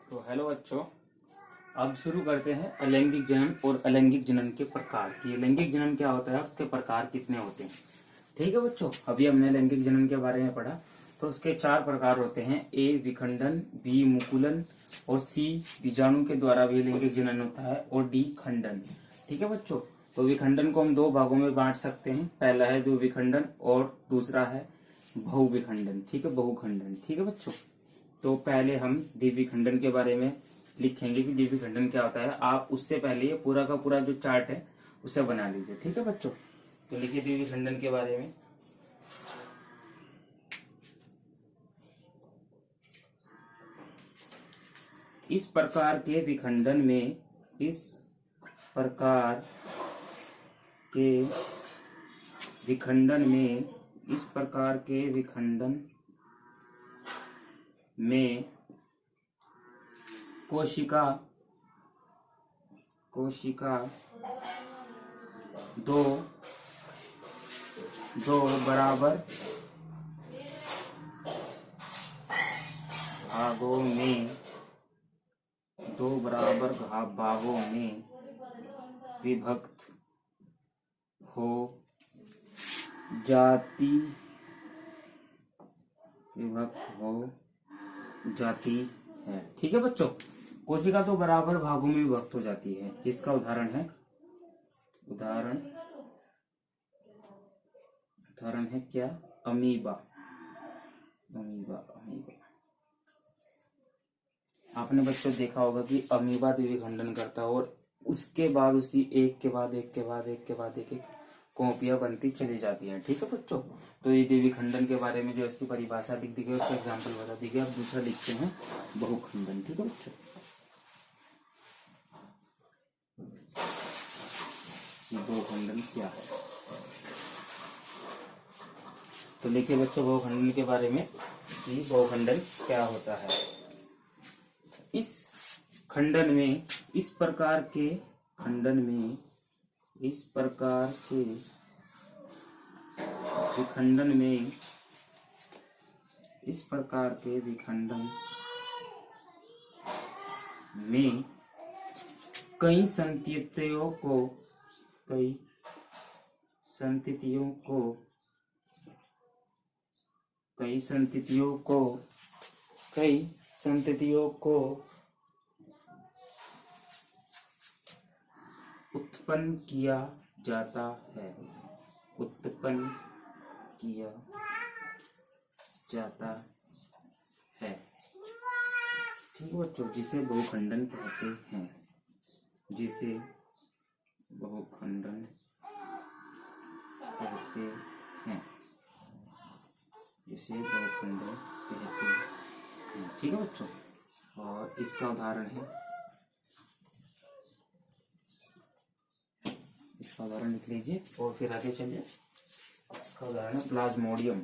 तो हेलो बच्चों, अब शुरू करते हैं अलैंगिक जनन और अलैंगिक जनन के प्रकार की। लैंगिक जनन क्या होता है, उसके प्रकार कितने होते हैं। ठीक है बच्चों, अभी हमने लैंगिक जनन के बारे में पढ़ा। तो उसके 4 प्रकार होते हैं। ए विखंडन, बी मुकुलन और सी बीजाणु के द्वारा भी लैंगिक जनन होता है और डी खंडन। ठीक है बच्चों, तो विखंडन को हम 2 भागों में बांट सकते हैं। पहला है द्विविखंडन और दूसरा है बहुविखंडन। ठीक है, बहुखंडन। ठीक है बच्चों, तो पहले हम द्विविखंडन के बारे में लिखेंगे कि द्विविखंडन क्या होता है। आप उससे पहले ये पूरा का पूरा जो चार्ट है उसे बना लीजिए। ठीक है बच्चों, तो लिखिए द्विविखंडन के बारे में। इस प्रकार के विखंडन में इस प्रकार के विखंडन में कोशिका दो बराबर भागों में विभक्त हो जाती है। ठीक है बच्चों, कोशिका तो बराबर भागों में विभक्त हो जाती है। जिसका उदाहरण है क्या, अमीबा। आपने बच्चों देखा होगा कि अमीबा द्विविखंडन करता है और उसके बाद उसकी एक के बाद एक कॉपियां बनती चली जाती है। ठीक है बच्चों, तो ये द्विविखंडन के बारे में जो इसकी परिभाषा लिख दी गई, उसका एग्जाम्पल बता दी गई। अब दूसरा लिखते हैं बहुखंडन। ठीक है बच्चों, बहुखंडन क्या है, तो लिखिए बच्चों बहुखंडन के बारे में कि बहुखंडन क्या होता है। इस खंडन में इस प्रकार के विखंडन में कई संततियों को उत्पन्न किया जाता है। ठीक है बच्चों, जिसे बहुखंडन कहते हैं। ठीक है बच्चों, और इसका उदाहरण लिख लीजिए और फिर आगे चलिए। इसका उदाहरण है प्लाज्मोडियम।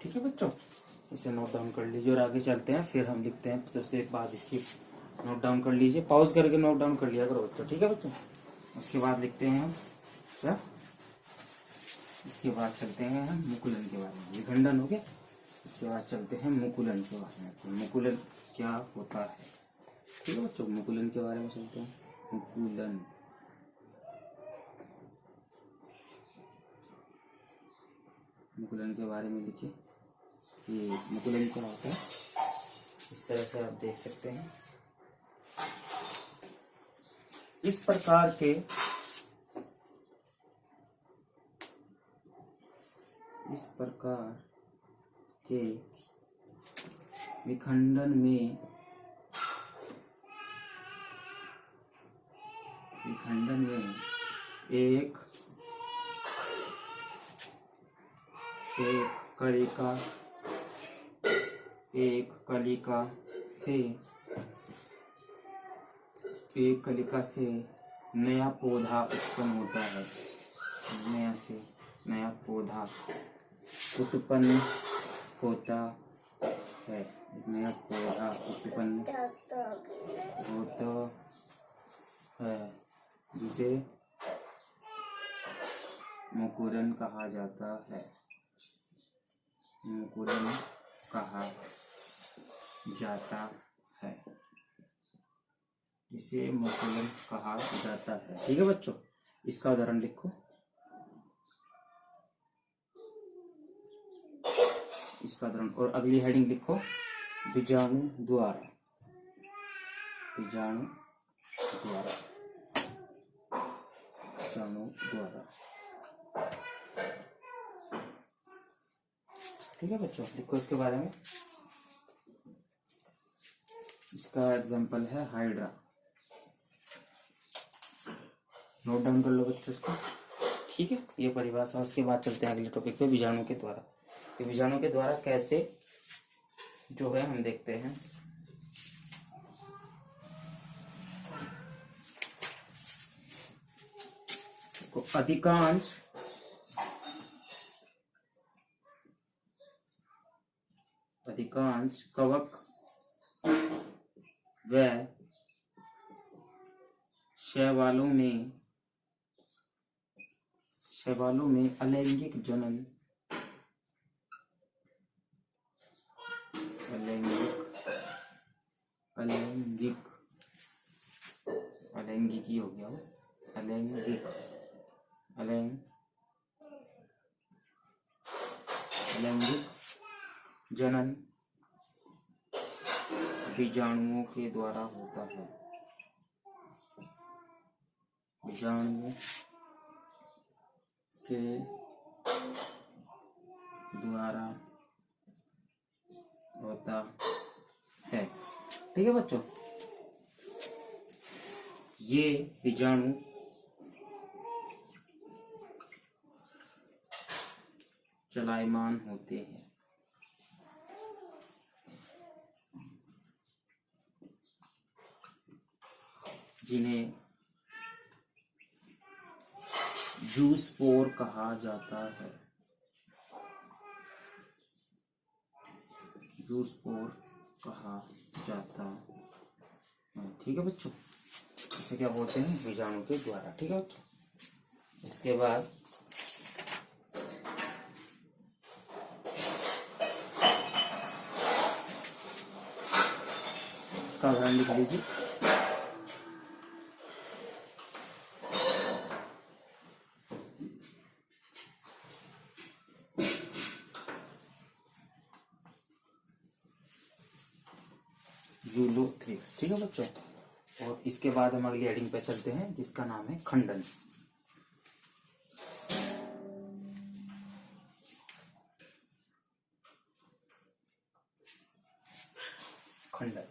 ठीक है बच्चों, इसे नोट डाउन कर लीजिए और आगे चलते हैं। फिर हम लिखते हैं सबसे बाद इसकी नोट डाउन कर लीजिए, पॉज करके नोट डाउन कर लिया करो बच्चों। ठीक है बच्चों, उसके बाद लिखते हैं हम क्या, इसके बाद चलते हैं हम मुकुलन के बारे में। विखंडन हो गया, इसके बाद चलते हैं मुकुलन के बारे में। मुकुलन क्या होता है। ठीक है बच्चों, मुकुलन के बारे में चलते हैं। मुकुलन के बारे में लिखिए। ये मुकुलन क्या होता है, इस तरह से आप देख सकते हैं। इस प्रकार के विखंडन में एक कलिका से नया पौधा उत्पन्न होता है। नया पौधा उत्पन्न होता है। नया पौधा उत्पन्न होता है जिसे मुकुरन कहा जाता है। मुकुरन कहा जाता है, इसे मुकुरन कहा जाता है। ठीक है बच्चों, इसका उदाहरण लिखो। इसका उदाहरण और अगली हेडिंग लिखो, बीजाणु द्वारा। बीजाणु द्वारा, बीजाणु द्वारा। ठीक है बच्चों, लिखो इसके बारे में। इसका एग्जांपल है हाइड्रा। नोट डाउन कर लो बच्चों इसको। ठीक है, ये परिभाषा। उसके बाद चलते हैं अगले टॉपिक पे, बीजाणु के द्वारा। कि बीजाणु के द्वारा कैसे जो है हम देखते हैं। तो अधिकांश कवक व शैवालों में अलैंगिक जनन अलैंगिकी हो गया वो, अलैंगिक जनन बीजाणुओं के द्वारा होता है। बीजाणुओं के द्वारा होता है। ठीक है बच्चों, ये बीजाणु चलायमान होते हैं। जिन्हें जूस्पोर कहा जाता है। जूस्पोर कहा जाता है। ठीक है बच्चों, इसे क्या बोलते हैं, बीजाणु के द्वारा। ठीक है बच्चों, इसके बाद इसका उदाहरण लिख लीजिए। यूलोथ्रिक्स। ठीक है बच्चों, और इसके बाद हम अगली हेडिंग पे चलते हैं, जिसका नाम है खंडन। खंडन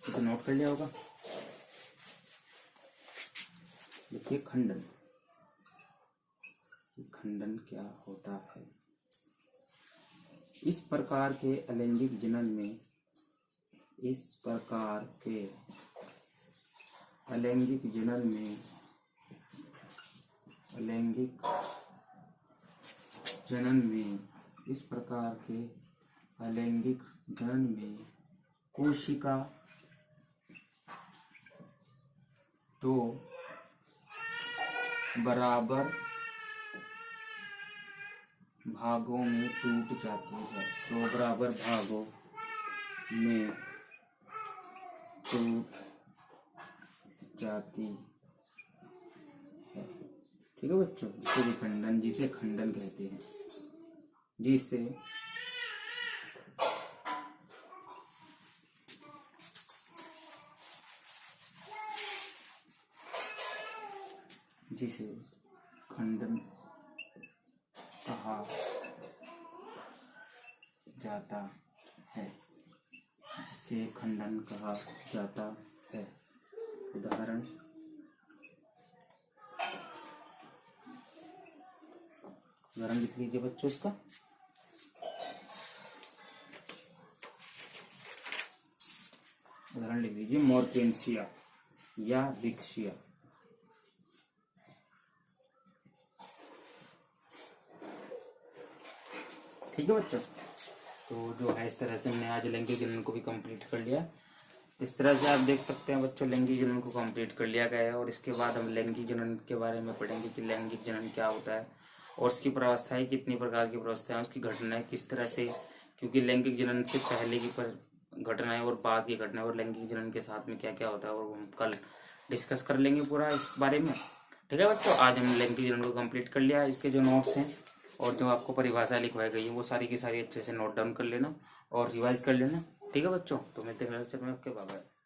तो नोट कर लिया होगा। देखिए खंडन, खंडन क्या होता है। इस प्रकार के अलैंगिक जनन में अलैंगिक जनन में कोशिका तो बराबर भागों में टूट जाती है। तो बराबर भागों में टूट जाती है। ठीक है बच्चों, इसे विखंडन, जिसे खंडन कहते हैं। जिसे खंडन कहा जाता है। जिसे खंडन कहा जाता है। उदाहरण लिख लीजिए बच्चों इसका। उदाहरण लिख लीजिए, मोर्केंसिया या रिक्शिया। ठीक है बच्चों, तो जो है इस तरह से हमने आज लैंगिक जनन को भी कंप्लीट कर लिया। इस तरह से आप देख सकते हैं बच्चों, लैंगिक जनन को कंप्लीट कर लिया गया है। और इसके बाद हम लैंगिक जनन के बारे में पढ़ेंगे कि लैंगिक जनन क्या होता है, और उसकी प्रावस्थाएं कितनी प्रकार की प्रावस्थाएं, उसकी घटनाएं किस तरह से, क्योंकि लैंगिक जनन से पहले की घटनाएं और बाद की घटनाएं और लैंगिक जनन के साथ में क्या क्या होता है, और हम कल डिस्कस कर लेंगे पूरा इस बारे में। ठीक है बच्चों, आज हमने लैंगिक जनन को कंप्लीट कर लिया। इसके जो नोट्स हैं और जो आपको परिभाषा लिखवाई गई है वो सारी की सारी अच्छे से नोट डाउन कर लेना और रिवाइज कर लेना। ठीक है बच्चों, तो मिलते हैं नेक्स्ट लेक्चर में। Okay, bye bye.